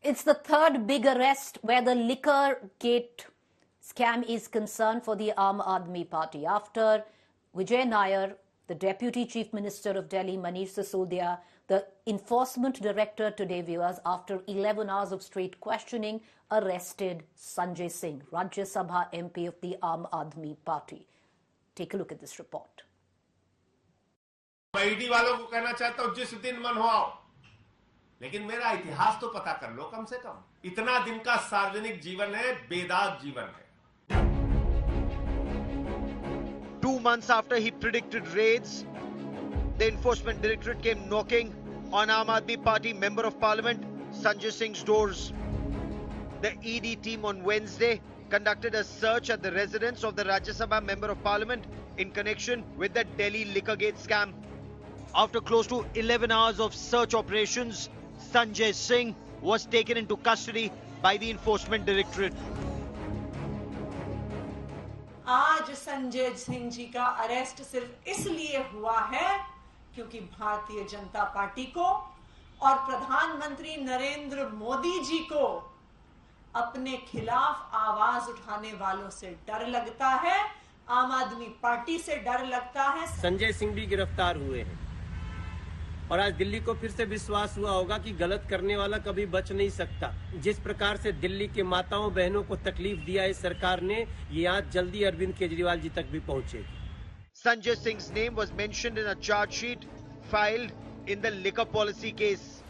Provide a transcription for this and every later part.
It's the third big arrest where the Liquorgate scam is concerned for the Aam Aadmi Party. After Vijay Nair, the Deputy Chief Minister of Delhi, Manish Sisodia, the Enforcement Directorate today, viewers, after 11 hours of straight questioning, arrested Sanjay Singh, Rajya Sabha MP of the Aam Aadmi Party. Take a look at this report. मैं ED वालों को कहना चाहता हूं, जिस दिन मन हो आओ, लेकिन मेरा इतिहास तो पता कर लो कम से कम। इतना दिन का सार्वजनिक जीवन है, बेदाग जीवन है। 2 months after he predicted raids, the Enforcement Directorate came knocking on Aam Aadmi Party Member of Parliament Sanjay Singh's doors. The ED team on Wednesday conducted a search at the residence of the Rajya Sabha Member of Parliament in connection with the Delhi Liquorgate scam. After close to 11 hours of search operations, Sanjay Singh was taken into custody by the Enforcement Directorate. आज संजय सिंह जी का arrest सिर्फ इसलिए हुआ है क्योंकि Bharatiya Janata party को और प्रधानमंत्री नरेंद्र मोदी जी को अपने खिलाफ आवाज उठाने वालों से डर लगता है, आम आदमी पार्टी से डर लगता है। संजय सिंह भी गिरफ्तार हुए हैं और आज दिल्ली को फिर से विश्वास हुआ होगा कि गलत करने वाला कभी बच नहीं सकता। जिस प्रकार से दिल्ली के माताओं बहनों को तकलीफ दिया इस सरकार ने, ये आज जल्दी अरविंद केजरीवाल जी तक भी पहुंचेगी। Sanjay Singh's name was mentioned in a charge sheet filed in the liquor policy case.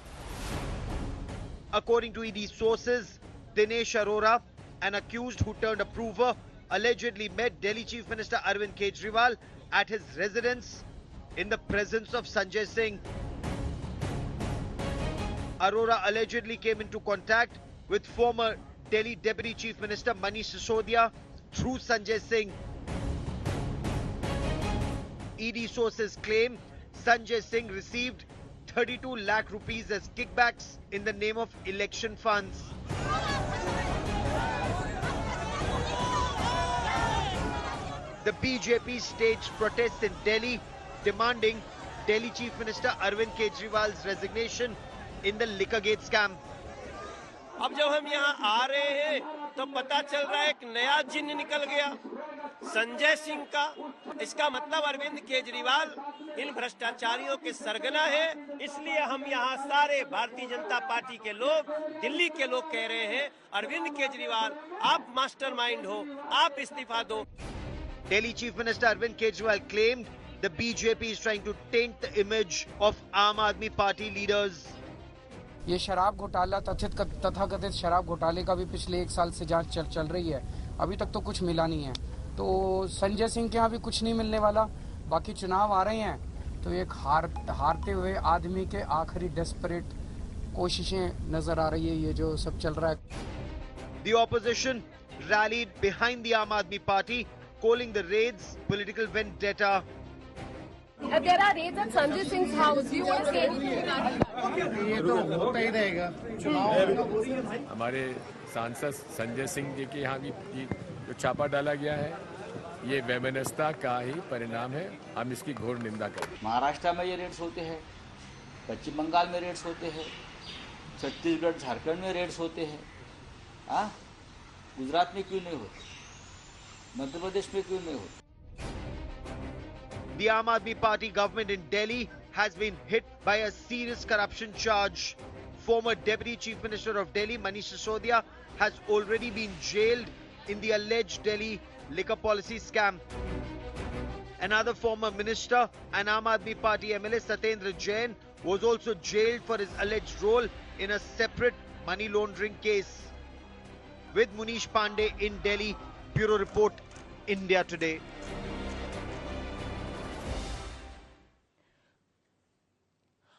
According to ED sources, Dinesh Arora, an accused who turned approver, allegedly met Delhi Chief Minister Arvind Kejriwal at his residence in the presence of Sanjay Singh. Arora allegedly came into contact with former Delhi Deputy Chief Minister Manish Sisodia through Sanjay Singh. ED sources claim Sanjay Singh received 32 lakh rupees as kickbacks in the name of election funds. The BJP staged protests in Delhi demanding Delhi Chief Minister Arvind Kejriwal's resignation in the Liquorgate scam. अब जब हम यहाँ आ रहे हैं तो पता चल रहा है एक नया जिन्न निकल गया, संजय सिंह का। इसका मतलब अरविंद केजरीवाल इन भ्रष्टाचारियों के सरगना है। इसलिए हम यहाँ सारे भारतीय जनता पार्टी के लोग, दिल्ली के लोग कह रहे हैं, अरविंद केजरीवाल आप मास्टरमाइंड हो, आप इस्तीफा दो। Delhi Chief Minister Arvind Kejriwal claimed the BJP is trying to taint the image of Aam Aadmi Party leaders. ये शराब घोटाला तथाकथित शराब घोटाले का भी पिछले 1 साल से जांच चल रही है, अभी तक तो कुछ मिला नहीं है। तो संजय सिंह के यहाँ भी कुछ नहीं मिलने वाला। बाकी चुनाव आ रहे हैं तो एक हारते हुए आदमी के आखिरी डेस्परेट कोशिशें नजर आ रही है, ये जो सब चल रहा है। The opposition rallied behind the Aam Aadmi Party, calling the raids political vendetta. If there are raids at Sanjay Singh's house, do you want to say anything? ये तो होता ही रहेगा। हमारे सांसद संजय सिंह जी के यहाँ भी जो छापा डाला गया है, ये वैमनस्यता का ही परिणाम है। हम इसकी घोर निंदा करते हैं। महाराष्ट्र में ये रेड्स होते हैं, पश्चिम बंगाल में रेड्स होते हैं, छत्तीसगढ़ झारखंड में रेड्स होते हैं, हाँ, गुजरात में क्यों नहीं होते, मध्य प्रदेश में क्यों नहीं होते? The Aam Aadmi Party government in Delhi has been hit by a serious corruption charge. Former Deputy Chief Minister of Delhi, Manish Sisodia, has already been jailed in the alleged Delhi liquor policy scam. Another former minister and Aam Aadmi Party MLA, Satyendra Jain, was also jailed for his alleged role in a separate money laundering case. With Munish Pandey in Delhi, Bureau Report, India Today.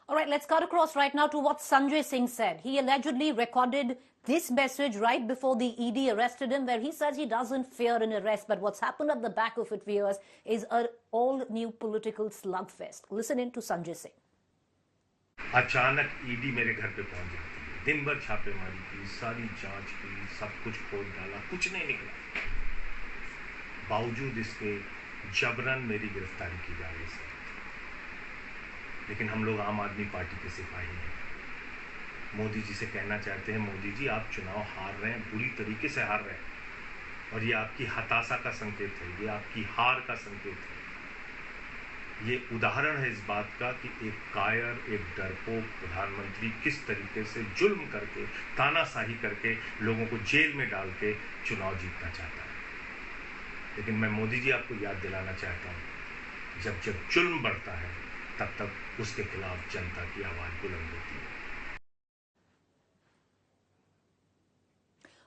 All right, let's cut across right now to what Sanjay Singh said. He allegedly recorded this message right before the ED arrested him, where he says he doesn't fear an arrest. But what's happened at the back of it, viewers, is an all-new political slugfest. Listen in to Sanjay Singh. अचानक ED मेरे घर पे पहुंच गई, दिन भर छापेमारी की, सारी जांच की, सब कुछ खोल डाला, कुछ नहीं निकला। बावजूद इसके जबरन मेरी गिरफ्तारी की जा रही है। लेकिन हम लोग आम आदमी पार्टी के सिपाही हैं, मोदी जी से कहना चाहते हैं, मोदी जी आप चुनाव हार रहे हैं, बुरी तरीके से हार रहे हैं, और ये आपकी हताशा का संकेत है, ये आपकी हार का संकेत है। ये उदाहरण है इस बात का कि एक कायर, एक डरपोक प्रधानमंत्री किस तरीके से जुल्म करके, तानाशाही करके, लोगों को जेल में डाल के चुनाव जीतना चाहता है। लेकिन मैं मोदी जी आपको याद दिलाना चाहता हूँ, जब जब जुल्म बढ़ता है तब तक उसके खिलाफ जनता की आवाज बुलंद होती है।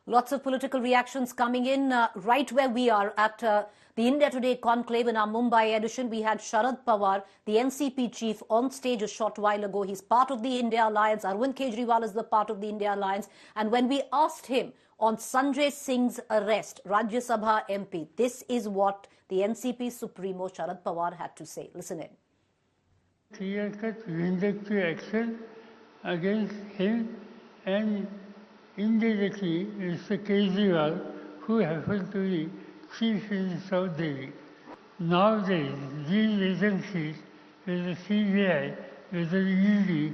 Lots of political reactions coming in right where we are at the India Today conclave in our Mumbai edition. We had Sharad Pawar, the NCP chief, on stage a short while ago. He's part of the India Alliance. Arvind Kejriwal is the part of the India Alliance. And when we asked him on Sanjay Singh's arrest, Rajya Sabha MP, this is what the NCP Supremo Sharad Pawar had to say. Listen in. Clear-cut vindictive action against him, and indirectly Mr. Kejriwal, who happened to be Chief Minister of Delhi. Nowadays, these agencies, whether CBI, whether ED,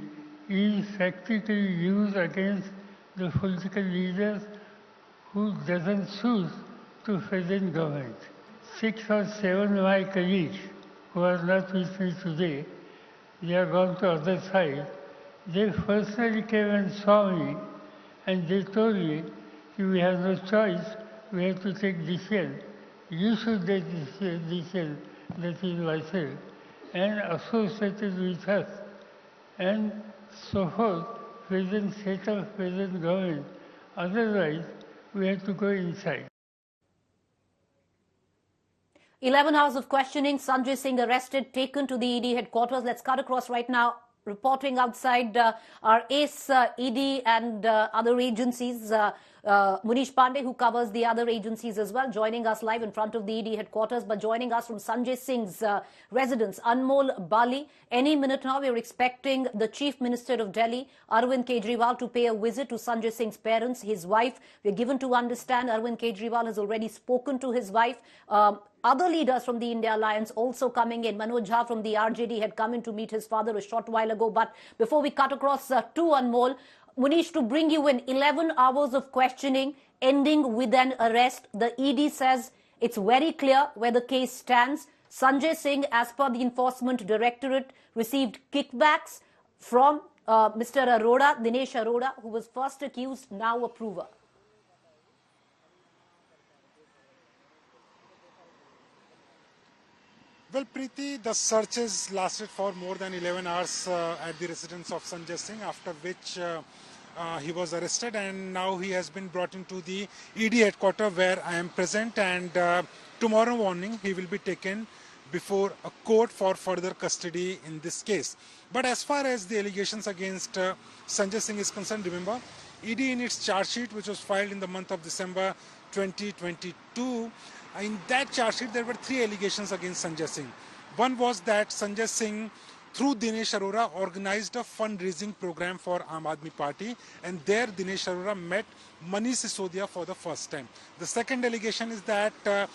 is practically used against the political leaders who doesn't choose to present government. 6 or 7 of my colleagues who are not with me today, they are gone to other side. They personally came and saw me, and they told me, we have no choice, we have to take decision. You should take decision, that is myself, and associated with us, and so forth, present setup, present government. Otherwise, we have to go inside. 11 hours of questioning, Sanjay Singh arrested, taken to the ED headquarters. Let's cut across right now. Reporting outside our ace ED and other agencies, Munish Pandey, who covers the other agencies as well, joining us live in front of the ED headquarters, but joining us from Sanjay Singh's residence, Anmol Bali. Any minute now, we are expecting the Chief Minister of Delhi, Arvind Kejriwal, to pay a visit to Sanjay Singh's parents, his wife. We are given to understand Arvind Kejriwal has already spoken to his wife. Other leaders from the India Alliance also coming in. Manoj Jha from the RJD had come in to meet his father a short while ago. But before we cut across to Anmol, Munish, to bring you in, 11 hours of questioning ending with an arrest. The ED says it's very clear where the case stands. Sanjay Singh, as per the Enforcement Directorate, received kickbacks from Mr. Arora, Dinesh Arora, who was first accused, now approver. Well, Preeti, the searches lasted for more than 11 hours at the residence of Sanjay Singh, after which he was arrested, and now he has been brought into the ED headquarters where I am present, and tomorrow morning he will be taken before a court for further custody in this case. But as far as the allegations against Sanjay Singh is concerned, remember, ED in its charge sheet, which was filed in the month of December 2022, in that charge sheet, there were 3 allegations against Sanjay Singh. One was that Sanjay Singh, through Dinesh Arora, organized a fundraising program for Aam Aadmi Party, and there Dinesh Arora met Manish Sisodia for the first time. The second allegation is that, Dinesh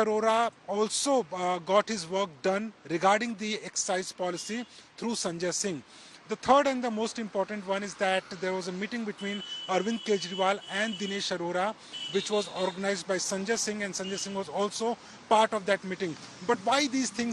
Arora also got his work done regarding the excise policy through Sanjay Singh. The third and the most important one is that there was a meeting between Arvind Kejriwal and Dinesh Arora, which was organized by Sanjay Singh, and Sanjay Singh was also part of that meeting. But why these 3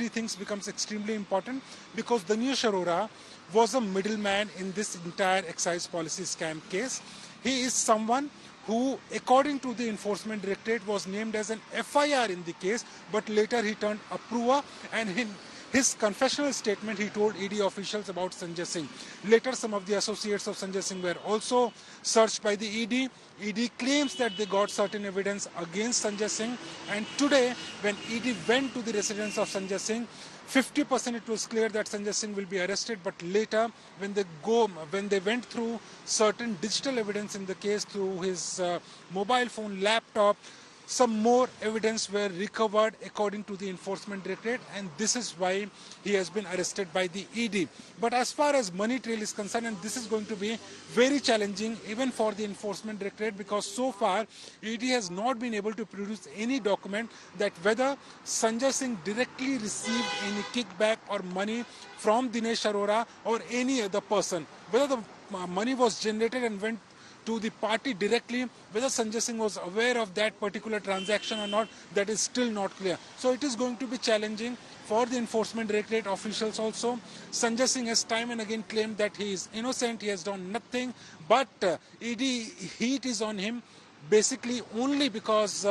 things becomes extremely important? Because Dinesh Arora was a middleman in this entire excise policy scam case. He is someone who, according to the Enforcement Directorate, was named as an FIR in the case, but later he turned approver, and in his confessional statement, he told ED officials about Sanjay Singh. Later, some of the associates of Sanjay Singh were also searched by the ED. ED claims that they got certain evidence against Sanjay Singh. And today, when ED went to the residence of Sanjay Singh, 50% it was clear that Sanjay Singh will be arrested. But later, when they went through certain digital evidence in the case, through his mobile phone, laptop, some more evidence were recovered according to the Enforcement Directorate, and this is why he has been arrested by the ED. But as far as money trail is concerned, and this is going to be very challenging even for the Enforcement Directorate, because so far ED has not been able to produce any document that whether Sanjay Singh directly received any kickback or money from Dinesh Arora or any other person. Whether the money was generated and went to the party directly, whether Sanjay Singh was aware of that particular transaction or not, that is still not clear. So it is going to be challenging for the Enforcement Directorate officials also. Sanjay Singh has time and again claimed that he is innocent, he has done nothing, but ED heat is on him basically only because,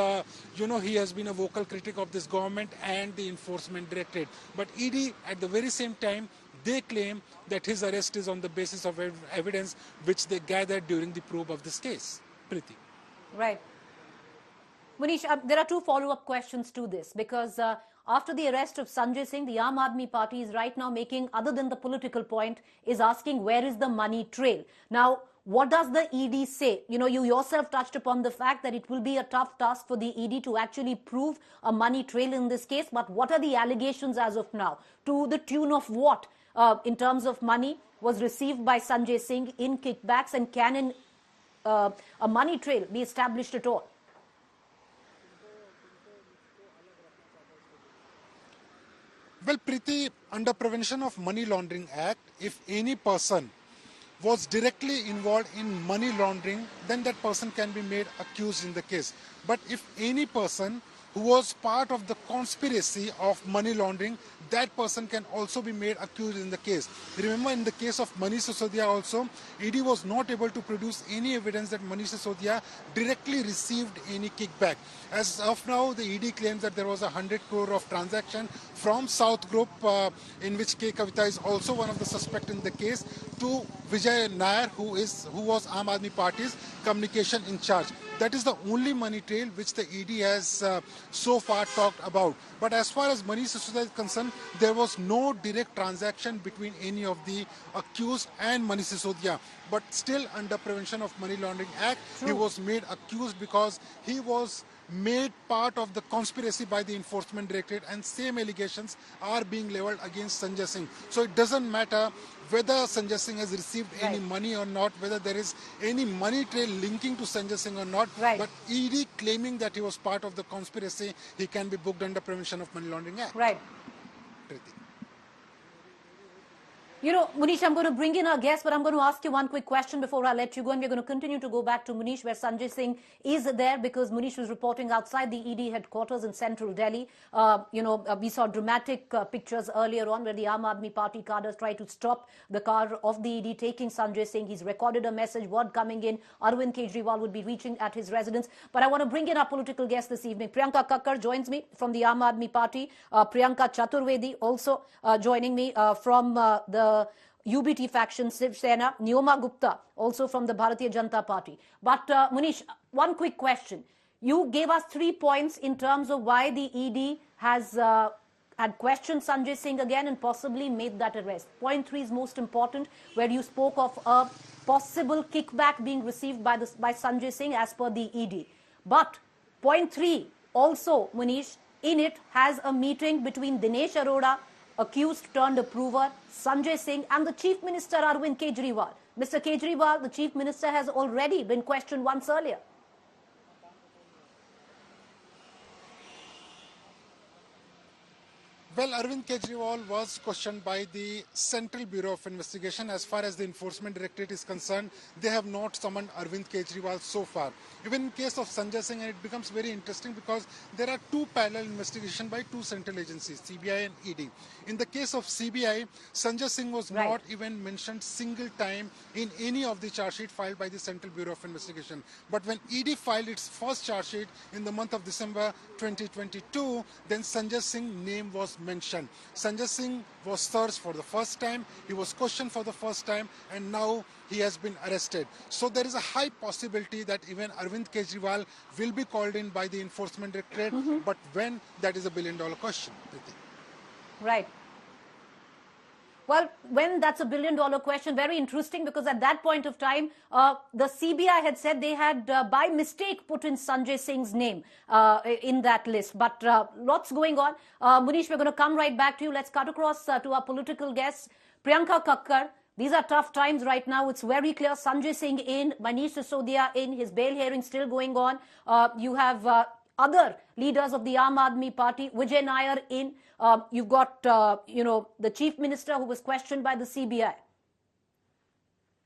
he has been a vocal critic of this government and the Enforcement Directorate. But ED at the very same time, they claim that his arrest is on the basis of evidence which they gathered during the probe of this case. Preeti. Right. Manish, there are two follow-up questions to this, because after the arrest of Sanjay Singh, the Aam Aadmi Party is right now making, other than the political point, is asking where is the money trail. Now, what does the ED say? You yourself touched upon the fact that it will be a tough task for the ED to actually prove a money trail in this case. But what are the allegations as of now? To the tune of what, in terms of money, was received by Sanjay Singh in kickbacks, and can a money trail be established at all? Well, Preeti, under Prevention of Money Laundering Act, if any person was directly involved in money laundering, then that person can be made accused in the case. But if any person who was part of the conspiracy of money laundering, that person can also be made accused in the case. Remember, in the case of Manish Sisodia also, ED was not able to produce any evidence that Manish Sisodia directly received any kickback. As of now, the ED claims that there was 100 crore of transaction from South Group, in which K. Kavita is also one of the suspects in the case, to Vijay Nair, who was Aam Aadmi Party's communication in charge. That is the only money trail which the ED has so far talked about. But as far as Manish Sisodia is concerned, there was no direct transaction between any of the accused and Manish Sisodia. But still, under Prevention of Money Laundering Act, he was made accused because he was made part of the conspiracy by the Enforcement Directorate, and same allegations are being leveled against Sanjay Singh. So it doesn't matter whether Sanjay Singh has received any money or not, whether there is any money trail linking to Sanjay Singh or not, but ED claiming that he was part of the conspiracy, he can be booked under Prevention of Money Laundering Act. Right. Munish, I'm going to bring in our guest, but I'm going to ask you one quick question before I let you go. And we're going to continue to go back to Munish, where Sanjay Singh is there, because Munish was reporting outside the ED headquarters in central Delhi. We saw dramatic pictures earlier on where the Aam Aadmi Party cadres tried to stop the car of the ED taking Sanjay Singh. He's recorded a message, word coming in. Arvind Kejriwal would be reaching at his residence. But I want to bring in our political guest this evening. Priyanka Kakkar joins me from the Aam Aadmi Party. Priyanka Chaturvedi also joining me from the UBT faction, Shiv Sena. Neoma Gupta also from the Bharatiya Janata Party. But Munish, one quick question. You gave us 3 points in terms of why the ED has had questioned Sanjay Singh again and possibly made that arrest. Point 3 is most important, where you spoke of a possible kickback being received by Sanjay Singh as per the ED. But point 3 also, Munish, in it has a meeting between Dinesh Arora, accused turned approver, Sanjay Singh, and the Chief Minister Arvind Kejriwal. Mr. Kejriwal, the Chief Minister, has already been questioned once earlier. Well, Arvind Kejriwal was questioned by the Central Bureau of Investigation. As far as the Enforcement Directorate is concerned, they have not summoned Arvind Kejriwal so far. Even in case of Sanjay Singh, and it becomes very interesting because there are two parallel investigations by two central agencies, CBI and ED. In the case of CBI, Sanjay Singh was not even mentioned single time in any of the charge sheet filed by the Central Bureau of Investigation. But when ED filed its first charge sheet in the month of December 2022, then Sanjay Singh's name was mentioned. Sanjay Singh was searched for the first time, he was questioned for the first time, and now he has been arrested. So there is a high possibility that even Arvind Kejriwal will be called in by the Enforcement Directorate, but when, that is a billion-dollar question. Right. Well, when that's a billion-dollar question, very interesting, because at that point of time, the CBI had said they had, by mistake, put in Sanjay Singh's name in that list. But lots going on. Munish, we're going to come right back to you. Let's cut across to our political guests. Priyanka Kakkar, these are tough times right now. It's very clear. Sanjay Singh in, Manish Sisodia in, his bail hearing still going on. You have other leaders of the Aam Aadmi Party, Vijay Nair in. You've got, the Chief Minister who was questioned by the CBI.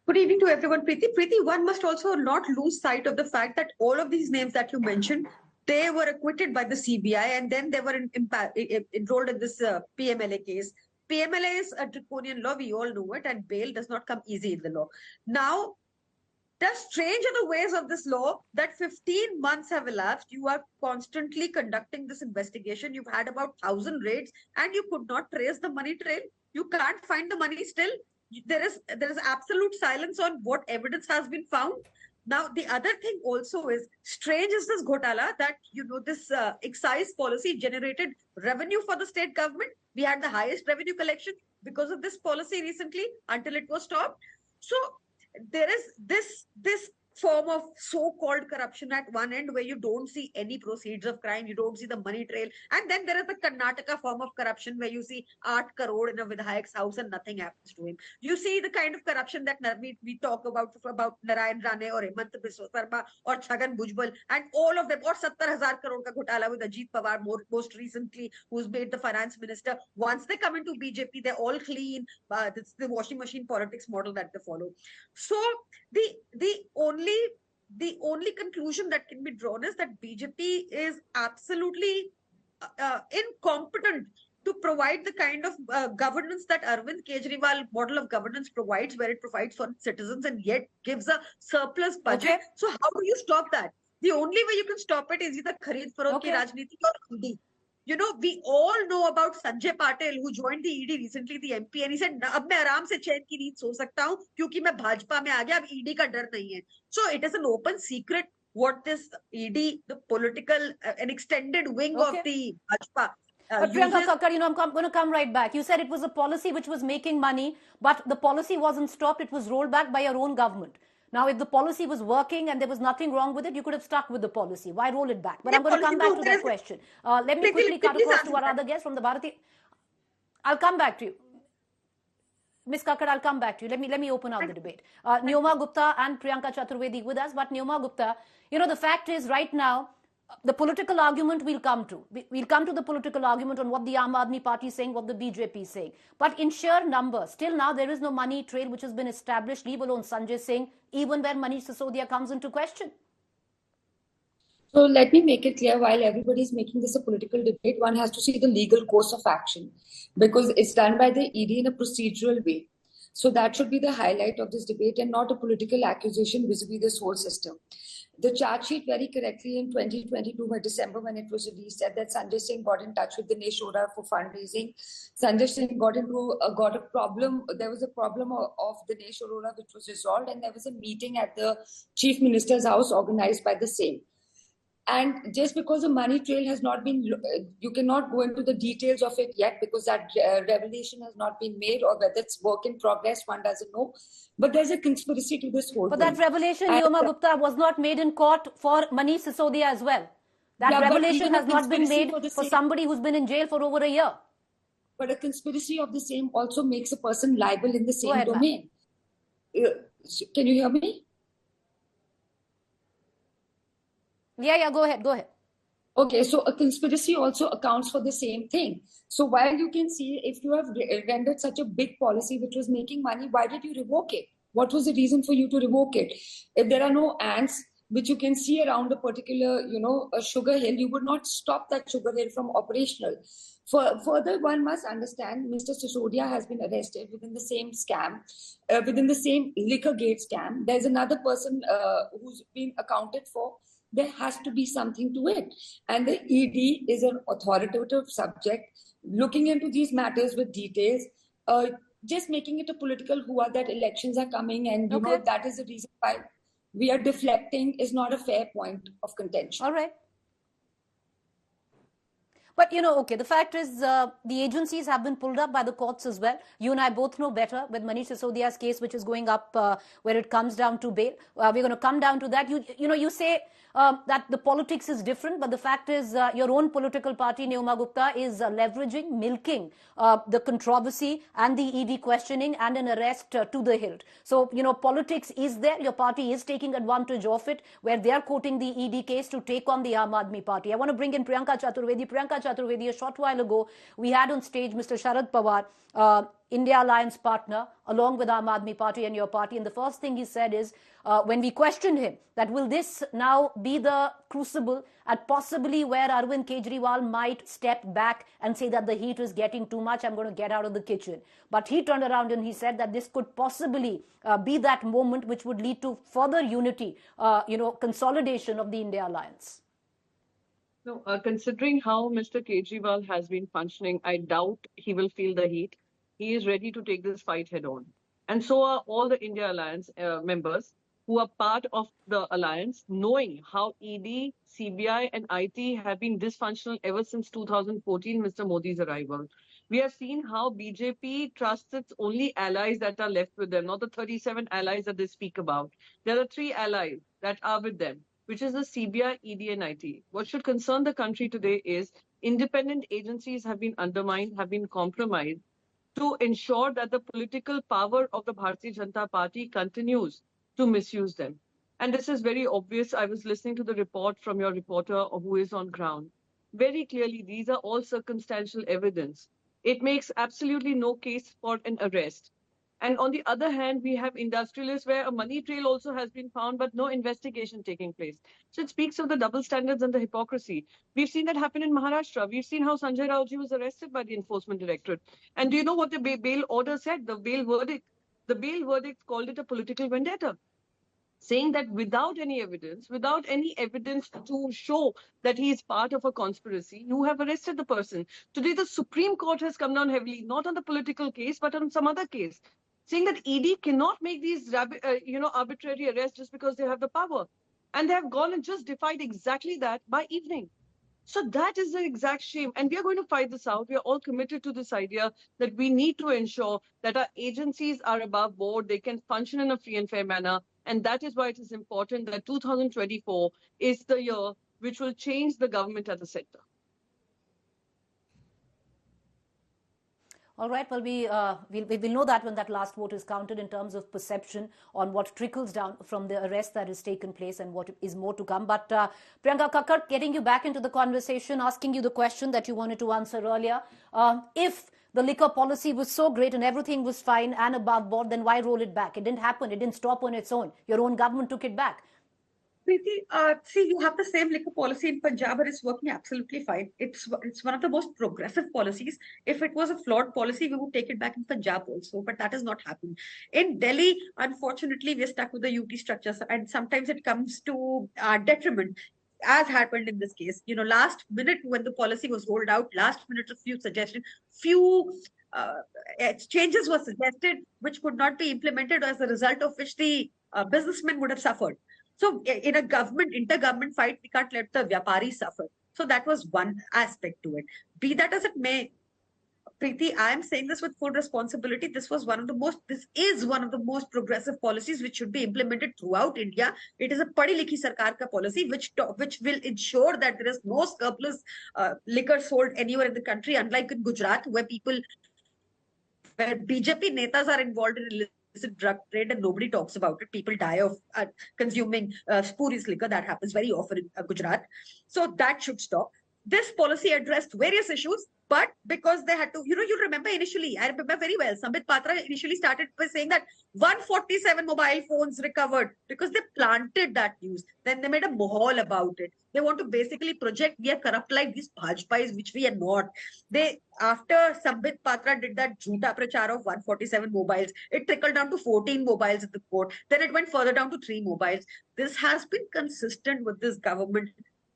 Good evening to everyone. Preeti, one must also not lose sight of the fact that all of these names that you mentioned, they were acquitted by the CBI and then they were enrolled in this PMLA case. PMLA is a draconian law, we all know it, and bail does not come easy in the law. Now, the strange are the ways of this law that 15 months have elapsed. You are constantly conducting this investigation. You've had about 1,000 raids and you could not trace the money trail. You can't find the money still. There is absolute silence on what evidence has been found. Now, the other thing also is, strange is this Ghotala that, this excise policy generated revenue for the state government. We had the highest revenue collection because of this policy recently until it was stopped. So, there is this form of so-called corruption at one end where you don't see any proceeds of crime, you don't see the money trail, and then there is the Karnataka form of corruption where you see 8 crore in a Vidhayak's house and nothing happens to him. You see the kind of corruption that we talk about Narayan Rane or Hemant Biswa Sarma or Chhagan Bhujbal and all of them, or 70,000 crore ka ghotala with Ajit Pawar most recently, who's made the finance minister. Once they come into BJP, they're all clean. It's the washing machine politics model that they follow. So the only conclusion that can be drawn is that BJP is absolutely incompetent to provide the kind of governance that Arvind Kejriwal model of governance provides, where it provides for citizens and yet gives a surplus budget. Okay. So how do you stop that? The only way you can stop it is either Khareed Farokh ki Rajniti or ED. We all know about Sanjay Patil, who joined the ED recently, the MP, and he said, "Ab main aaram se chain ki neend so sakta hu, kyunki main Bhajpa mein aa gaya, ab ED ka dar nahi hai." So it is an open secret what this ED, the political, an extended wing of the Bhajpa. But Priyanka Kakkar, I'm going to come right back. You said it was a policy which was making money, but the policy wasn't stopped. It was rolled back by your own government. Now, if the policy was working and there was nothing wrong with it, you could have stuck with the policy. Why roll it back? But I'm going to come back to that question. Let me quickly cut across to our other guest from the Bharati. I'll come back to you. Ms. Kakkar, I'll come back to you. Let me open up the debate. Neoma Gupta and Priyanka Chaturvedi with us. But Neoma Gupta, the fact is right now, the political argument we'll come to. We'll come to the political argument on what the Aam Aadmi Party is saying, what the BJP is saying. But in sheer numbers, still now there is no money trail which has been established, leave alone Sanjay Singh, even when Manish Sisodia comes into question. So let me make it clear, while everybody is making this a political debate, one has to see the legal course of action because it's done by the ED in a procedural way. So that should be the highlight of this debate and not a political accusation vis-a-vis this whole system. The charge sheet very correctly in 2022 by December when it was released said that Sanjay Singh got in touch with Dinesh Arora for fundraising. Sanjay Singh got a problem. There was a problem of Dinesh Arora which was resolved, and there was a meeting at the Chief Minister's house organized by the same. And just because the money trail has not been, you cannot go into the details of it yet because that revelation has not been made, or whether it's work in progress, one doesn't know. But there's a conspiracy to this whole thing. But that revelation, Neoma Gupta, was not made in court for Manish Sisodia as well. That revelation has not been made for somebody who's been in jail for over a year. But a conspiracy of the same also makes a person liable in the same domain. Can you hear me? Yeah, go ahead. Okay, so a conspiracy also accounts for the same thing. So while you can see, if you have rendered such a big policy which was making money, why did you revoke it? What was the reason for you to revoke it? If there are no ants which you can see around a particular, a sugar hill, you would not stop that sugar hill from operational. Further, one must understand, Mr. Sisodia has been arrested within the same scam, within the same Liquorgate scam. There's another person who's been accounted for. There has to be something to it. And the ED is an authoritative subject, looking into these matters with details, just making it a political hua that elections are coming and, that is the reason why we are deflecting is not a fair point of contention. All right. But, okay, the fact is the agencies have been pulled up by the courts as well. You and I both know better with Manish Sisodia's case, which is going up where it comes down to bail. We're going to come down to that. You say that the politics is different, but the fact is your own political party, Neoma Gupta, is leveraging, milking the controversy and the ED questioning and an arrest to the hilt. So, politics is there. Your party is taking advantage of it, where they are quoting the ED case to take on the Aam Aadmi Party. I want to bring in Priyanka Chaturvedi, a short while ago, we had on stage Mr. Sharad Pawar, India Alliance partner, along with Aam Aadmi Party and your party. And the first thing he said is, when we questioned him, that will this now be the crucible at possibly where Arvind Kejriwal might step back and say that the heat is getting too much, I'm going to get out of the kitchen. But he turned around and he said that this could possibly be that moment which would lead to further unity, consolidation of the India Alliance. No, considering how Mr. Kejriwal has been functioning, I doubt he will feel the heat. He is ready to take this fight head on. And so are all the India Alliance members who are part of the alliance, knowing how ED, CBI and IT have been dysfunctional ever since 2014, Mr. Modi's arrival. We have seen how BJP trusts its only allies that are left with them, not the 37 allies that they speak about. There are 3 allies that are with them, which is the CBI, ED and IT. What should concern the country today is independent agencies have been undermined, have been compromised to ensure that the political power of the Bharatiya Janata Party continues to misuse them. And this is very obvious. I was listening to the report from your reporter who is on ground. Very clearly, these are all circumstantial evidence. It makes absolutely no case for an arrest. And on the other hand, we have industrialists where a money trail also has been found, but no investigation taking place. So it speaks of the double standards and the hypocrisy. We've seen that happen in Maharashtra. We've seen how Sanjay Raoji was arrested by the Enforcement Directorate. And do you know what the bail order said? The bail verdict called it a political vendetta, saying that without any evidence to show that he is part of a conspiracy, you have arrested the person. Today, the Supreme Court has come down heavily, not on the political case, but on some other case, saying that ED cannot make these arbitrary arrests just because they have the power. And they have gone and just defied exactly that by evening. So that is the exact shame. And we are going to fight this out. We are all committed to this idea that we need to ensure that our agencies are above board. They can function in a free and fair manner. And that is why it is important that 2024 is the year which will change the government at the center. All right, well, we'll know that when that last vote is counted in terms of perception on what trickles down from the arrest that has taken place and what is more to come. But Priyanka Kakkar, getting you back into the conversation, asking you the question that you wanted to answer earlier. If the liquor policy was so great and everything was fine and above board, then why roll it back? It didn't happen. It didn't stop on its own. Your own government took it back. Preeti, see, you have the same liquor policy in Punjab and it's working absolutely fine. It's one of the most progressive policies. If it was a flawed policy, we would take it back in Punjab also, but that has not happened. In Delhi, unfortunately, we're stuck with the UT structures and sometimes it comes to detriment, as happened in this case. Last minute when the policy was rolled out, last minute a few suggestions, changes were suggested which could not be implemented, as a result of which the businessmen would have suffered. So in a intergovernment fight, we can't let the Vyapari suffer. So that was one aspect to it. Be that as it may, Preeti, I am saying this with full responsibility. This is one of the most progressive policies which should be implemented throughout India. It is a Padi Likhi Sarkar ka policy which will ensure that there is no surplus liquor sold anywhere in the country, unlike in Gujarat, where BJP netas are involved in illicit drug trade and nobody talks about it. People die of consuming spurious liquor. That happens very often in Gujarat. So that should stop. This policy addressed various issues, but because they had to, you remember initially, I remember very well, Sambit Patra initially started by saying that 147 mobile phones recovered because they planted that news. Then they made a mohol about it. They want to basically project we are corrupt like these Bhajpais, which we are not. After Sambit Patra did that jhoota prachar of 147 mobiles, it trickled down to 14 mobiles at the court. Then it went further down to 3 mobiles. This has been consistent with this government.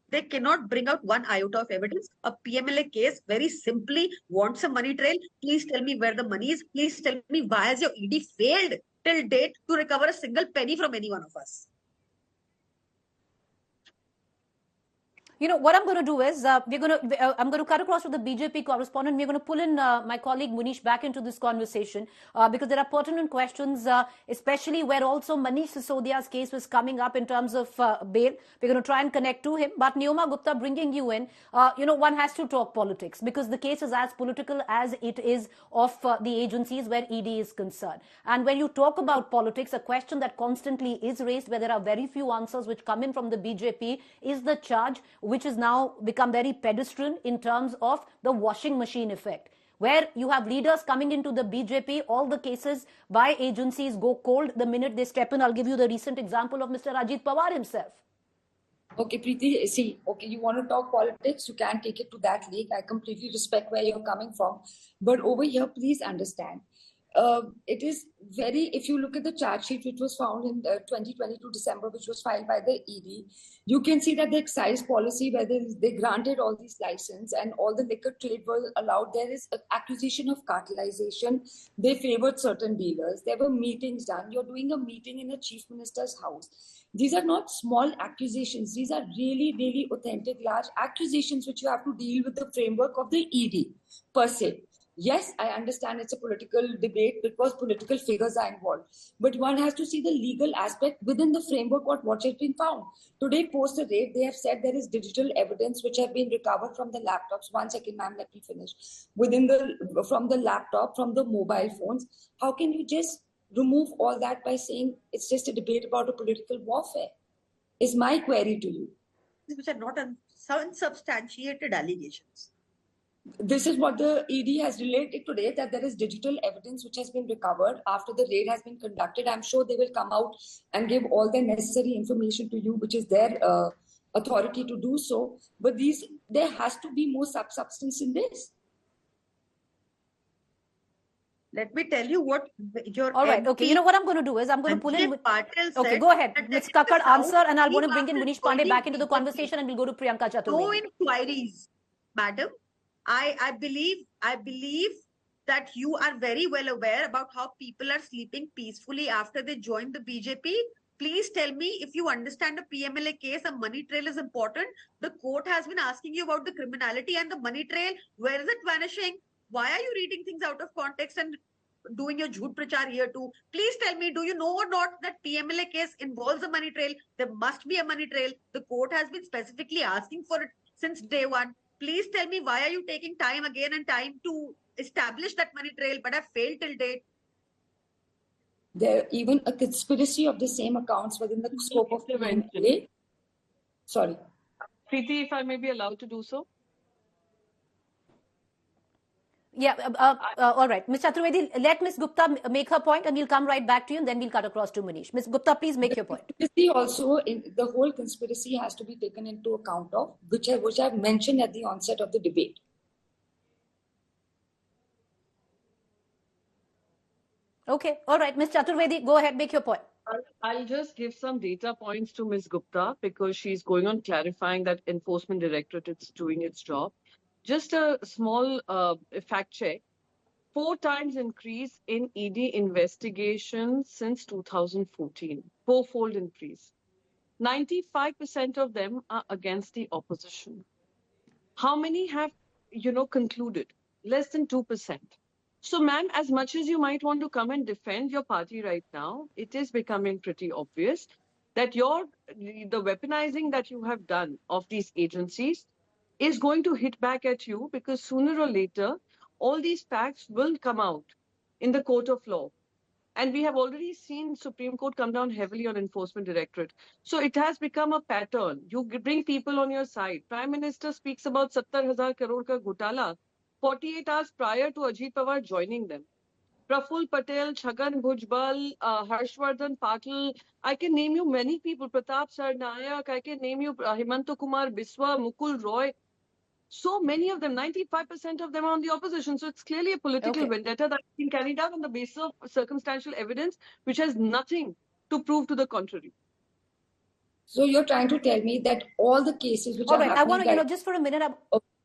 They cannot bring out one iota of evidence. A PMLA case very simply wants a money trail. Please tell me where the money is. Please tell me why has your ED failed till date to recover a single penny from any one of us. what I'm going to do is I'm going to cut across to the BJP correspondent. We're going to pull in my colleague Munish back into this conversation because there are pertinent questions, especially where also Manish Sisodia's case was coming up in terms of bail. We're going to try and connect to him. But Neoma Gupta, bringing you in, one has to talk politics because the case is as political as it is of the agencies where ED is concerned. And when you talk about politics, a question that constantly is raised, where there are very few answers which come in from the BJP, is the charge which has now become very pedestrian in terms of the washing machine effect, where you have leaders coming into the BJP, all the cases by agencies go cold the minute they step in. I'll give you the recent example of Mr. Ajit Pawar himself. Okay, Preeti, see, okay, you want to talk politics, you can take it to that league. I completely respect where you're coming from. But over here, please understand, it is very, if you look at the charge sheet which was found in 2022 December, which was filed by the ED, you can see that the excise policy, where they granted all these license and all the liquor trade was allowed, there is an accusation of cartelization. They favored certain dealers. There were meetings done. You're doing a meeting in a chief minister's house. These are not small accusations. These are really, really authentic, large accusations which you have to deal with the framework of the ED per se. Yes, I understand it's a political debate because political figures are involved. But one has to see the legal aspect within the framework of what has been found. Today, post the raid, they have said there is digital evidence which have been recovered from the laptops. 1 second, ma'am, let me finish. From the laptop, from the mobile phones. How can you just remove all that by saying it's just a debate about a political warfare? Is my query to you. Which are not unsubstantiated allegations. This is what the ED has related today, that there is digital evidence which has been recovered after the raid has been conducted. I'm sure they will come out and give all the necessary information to you, which is their authority to do so. But there has to be more substance in this. Let me tell you what your all right, okay. You know what I'm going to do is I'm going to pull in. Okay, go ahead. Ms. Kakkad, answer, and I'll want to bring in Munish Pandey back into the conversation, and we'll go to Priyanka Chaturvedi. No inquiries, madam. I believe that you are very well aware about how people are sleeping peacefully after they join the BJP. Please tell me, if you understand a PMLA case, a money trail is important. The court has been asking you about the criminality and the money trail. Where is it vanishing? Why are you reading things out of context and doing your jhoot prachar here too? Please tell me, do you know or not that PMLA case involves a money trail? There must be a money trail. The court has been specifically asking for it since day one. Please tell me, why are you taking time again and time to establish that money trail, but have failed till date? There even a conspiracy of the same accounts within the scope of the PMLA. Sorry. Preeti, if I may be allowed to do so. Yeah, all right. Ms. Chaturvedi, let Ms. Gupta make her point and we'll come right back to you and then we'll cut across to Munish. Ms. Gupta, please make your point. Also, the whole conspiracy has to be taken into account of, which I've mentioned at the onset of the debate. Okay, all right. Ms. Chaturvedi, go ahead, make your point. I'll just give some data points to Ms. Gupta because she's going on clarifying that Enforcement Directorate is doing its job. Just a small fact check. 4 times increase in ED investigations since 2014. 4-fold increase. 95% of them are against the opposition. How many have, concluded? Less than 2%. So, ma'am, as much as you might want to come and defend your party right now, it is becoming pretty obvious that the weaponizing that you have done of these agencies is going to hit back at you, because sooner or later, all these facts will come out in the court of law. And we have already seen Supreme Court come down heavily on Enforcement Directorate. So it has become a pattern. You bring people on your side. Prime Minister speaks about 70,000 crore ka ghotala 48 hours prior to Ajit Pawar joining them. Praful Patel, Chhagan Bhujbal, Harshvardhan Patil, I can name you many people, Pratap Sarnayak, I can name you Himanta Kumar Biswa, Mukul Roy. So many of them, 95% of them are on the opposition. So it's clearly a political vendetta that's been carried out on the basis of circumstantial evidence, which has nothing to prove to the contrary. So you're trying to tell me that all the cases which are happening... All right, I want to, just for a minute...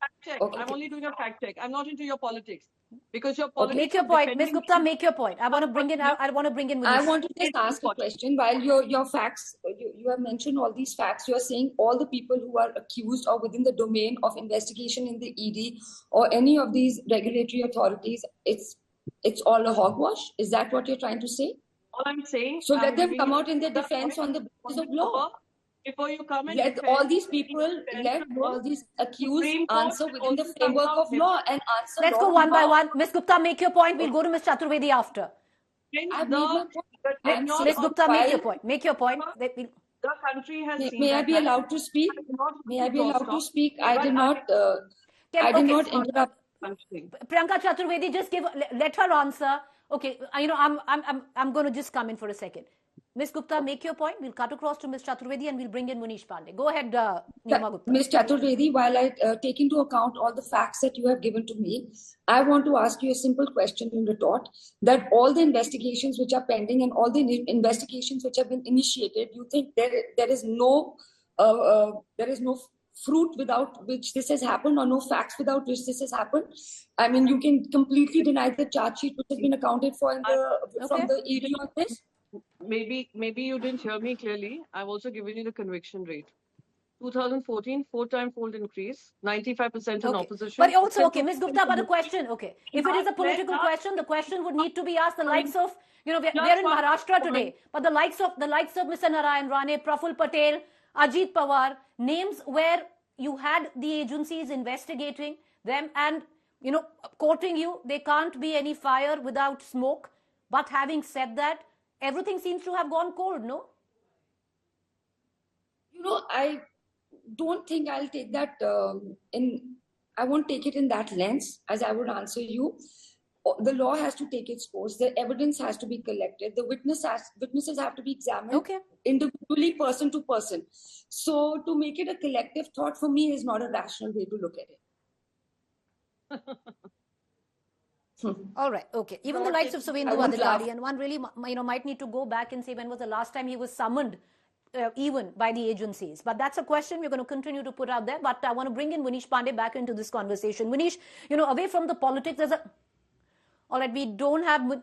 fact check. Okay. I'm only doing a fact check. I'm not into your politics. Because your Okay. politics. Make your point, Ms. Gupta. Make your point. I want to bring in. I want to bring in. I Manish. want to just ask a question. While your facts, you have mentioned all these facts. You are saying all the people who are accused or within the domain of investigation in the ED or any of these regulatory authorities, it's all a hogwash. Is that what you're trying to say? All I'm saying. So let them come out in their defense on the basis of law. Before you come and let all these people, let all these accused answer within the framework of law and answer. Let's go one by one. Ms. Gupta, make your point. We'll go to Ms. Chaturvedi after. Ms. Gupta, make your point. Make your point. The country has seen. May I be allowed to speak? May I be allowed to speak? I did not. I did not interrupt. Priyanka Chaturvedi, just let her answer. Okay, I'm going to just come in for a second. Ms. Gupta, make your point. We'll cut across to Ms. Chaturvedi and we'll bring in Manish Pandey. Go ahead, Nirma Gupta. Ms. Chaturvedi, while I take into account all the facts that you have given to me, I want to ask you a simple question in retort that all the investigations which are pending and all the investigations which have been initiated, you think there is no fruit without which this has happened or no facts without which this has happened? I mean, you can completely deny the charge sheet which has been accounted for in from the ED on this? Maybe you didn't hear me clearly. I've also given you the conviction rate. 2014, 4-time-fold increase, 95% in opposition. But also, okay, Ms. Gupta, but the question, okay, if it is a political question, the question would need to be asked the likes of, we're in Maharashtra today, but the likes of Mr. Narayan Rane, Praful Patel, Ajit Pawar, names where you had the agencies investigating them and, quoting you, they can't be any fire without smoke. But having said that, everything seems to have gone cold, no? I don't think I'll take that I won't take it in that lens as I would answer you. The law has to take its course. The evidence has to be collected. The witnesses have to be examined individually, person to person. So to make it a collective thought for me is not a rational way to look at it. All right, okay. Even the likes of Suvendu Adhikari, and one really, might need to go back and say when was the last time he was summoned even by the agencies. But that's a question we're going to continue to put out there. But I want to bring in Manish Pandey back into this conversation. Manish, away from the politics, all right, we don't have...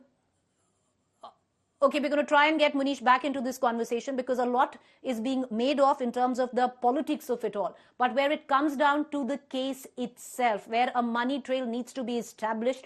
Okay, we're going to try and get Manish back into this conversation because a lot is being made of in terms of the politics of it all. But where it comes down to the case itself, where a money trail needs to be established,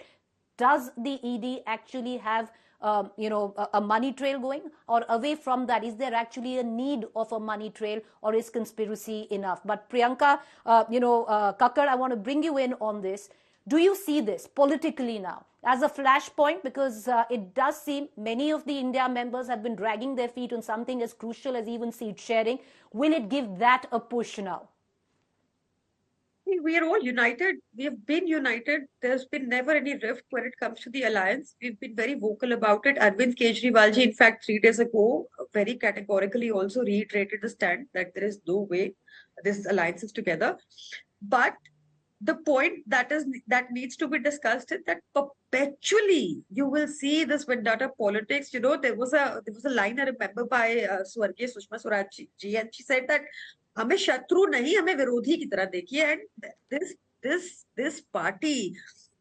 does the ED actually have, a money trail going? Or away from that, is there actually a need of a money trail or is conspiracy enough? But Priyanka, Kakkar, I want to bring you in on this. Do you see this politically now as a flashpoint? Because it does seem many of the India members have been dragging their feet on something as crucial as even seat sharing. Will it give that a push now? We are all united. We have been united. There's been never any rift when it comes to the alliance. We've been very vocal about it. Arvind Kejriwal ji, in fact, 3 days ago, very categorically also reiterated the stand that there is no way this alliance is together. But the point that needs to be discussed is that perpetually you will see this vendetta politics. There was a line I remember by Swargiya Sushma Swaraj ji, and she said that हमें शत्रु नहीं, हमें विरोधी की तरह देखिए. And this party,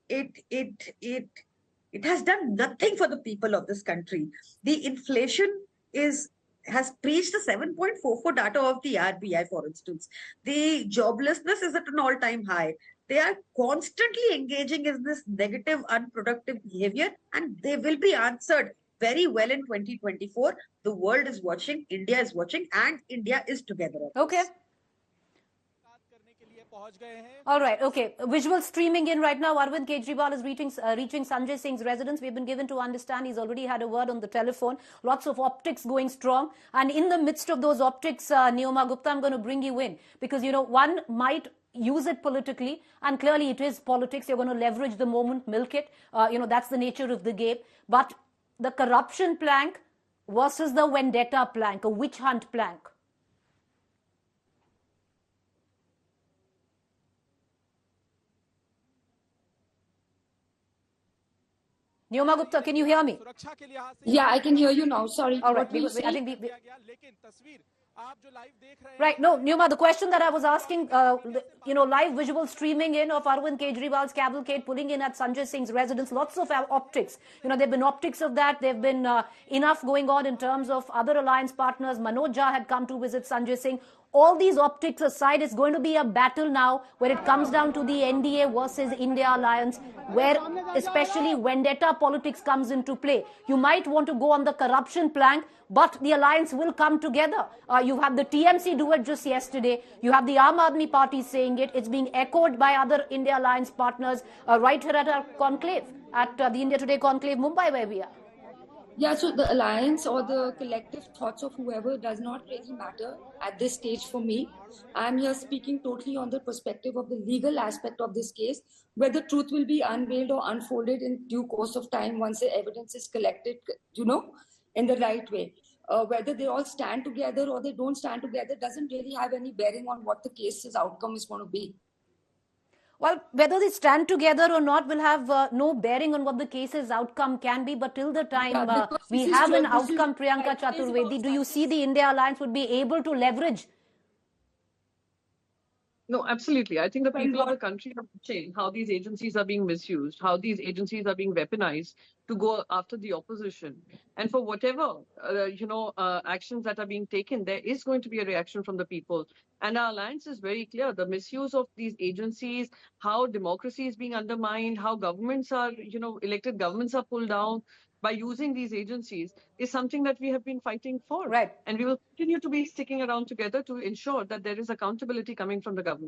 it has done nothing for the people of this country. The inflation has breached the 7.44 data of the RBI, for instance. The joblessness is at an all-time high. They are constantly engaging in this negative, unproductive behavior, and they will be answered very well in 2024. The world is watching, India is watching, and India is together. Okay. All right, okay. Visual streaming in right now. Arvind Kejriwal is reaching Sanjay Singh's residence. We've been given to understand he's already had a word on the telephone. Lots of optics going strong. And in the midst of those optics, Nirma Gupta, I'm going to bring you in. Because, one might use it politically, and clearly it is politics. You're going to leverage the moment, milk it. That's the nature of the game. But the corruption plank versus the vendetta plank, a witch hunt plank. Nirma Gupta, can you hear me? Yeah, I can hear you now. Sorry. All right. Right. No, Numa, the question that I was asking, live visual streaming in of Arvind Kejriwal's cavalcade pulling in at Sanjay Singh's residence, lots of optics. There have been optics of that. There have been enough going on in terms of other alliance partners. Manoj Jha had come to visit Sanjay Singh. All these optics aside, it's going to be a battle now where it comes down to the NDA versus India alliance, where especially vendetta politics comes into play. You might want to go on the corruption plank, but the alliance will come together. You have the TMC do it just yesterday. You have the Aam Aadmi Party saying it. It's being echoed by other India alliance partners right here at our conclave, at the India Today conclave, Mumbai, where we are. Yeah, so the alliance or the collective thoughts of whoever does not really matter at this stage for me. I'm here speaking totally on the perspective of the legal aspect of this case, where the truth will be unveiled or unfolded in due course of time once the evidence is collected, in the right way. Whether they all stand together or they don't stand together doesn't really have any bearing on what the case's outcome is going to be. Well, whether they stand together or not will have no bearing on what the case's outcome can be. But till the time we have an outcome, Priyanka Chaturvedi, do you see the India alliance would be able to leverage? No, absolutely. I think the people of the country are watching how these agencies are being misused, how these agencies are being weaponized to go after the opposition. And for whatever, actions that are being taken, there is going to be a reaction from the people. And our alliance is very clear. The misuse of these agencies, how democracy is being undermined, how governments are, elected governments are pulled down by using these agencies is something that we have been fighting for. Right. And we will continue to be sticking around together to ensure that there is accountability coming from the government.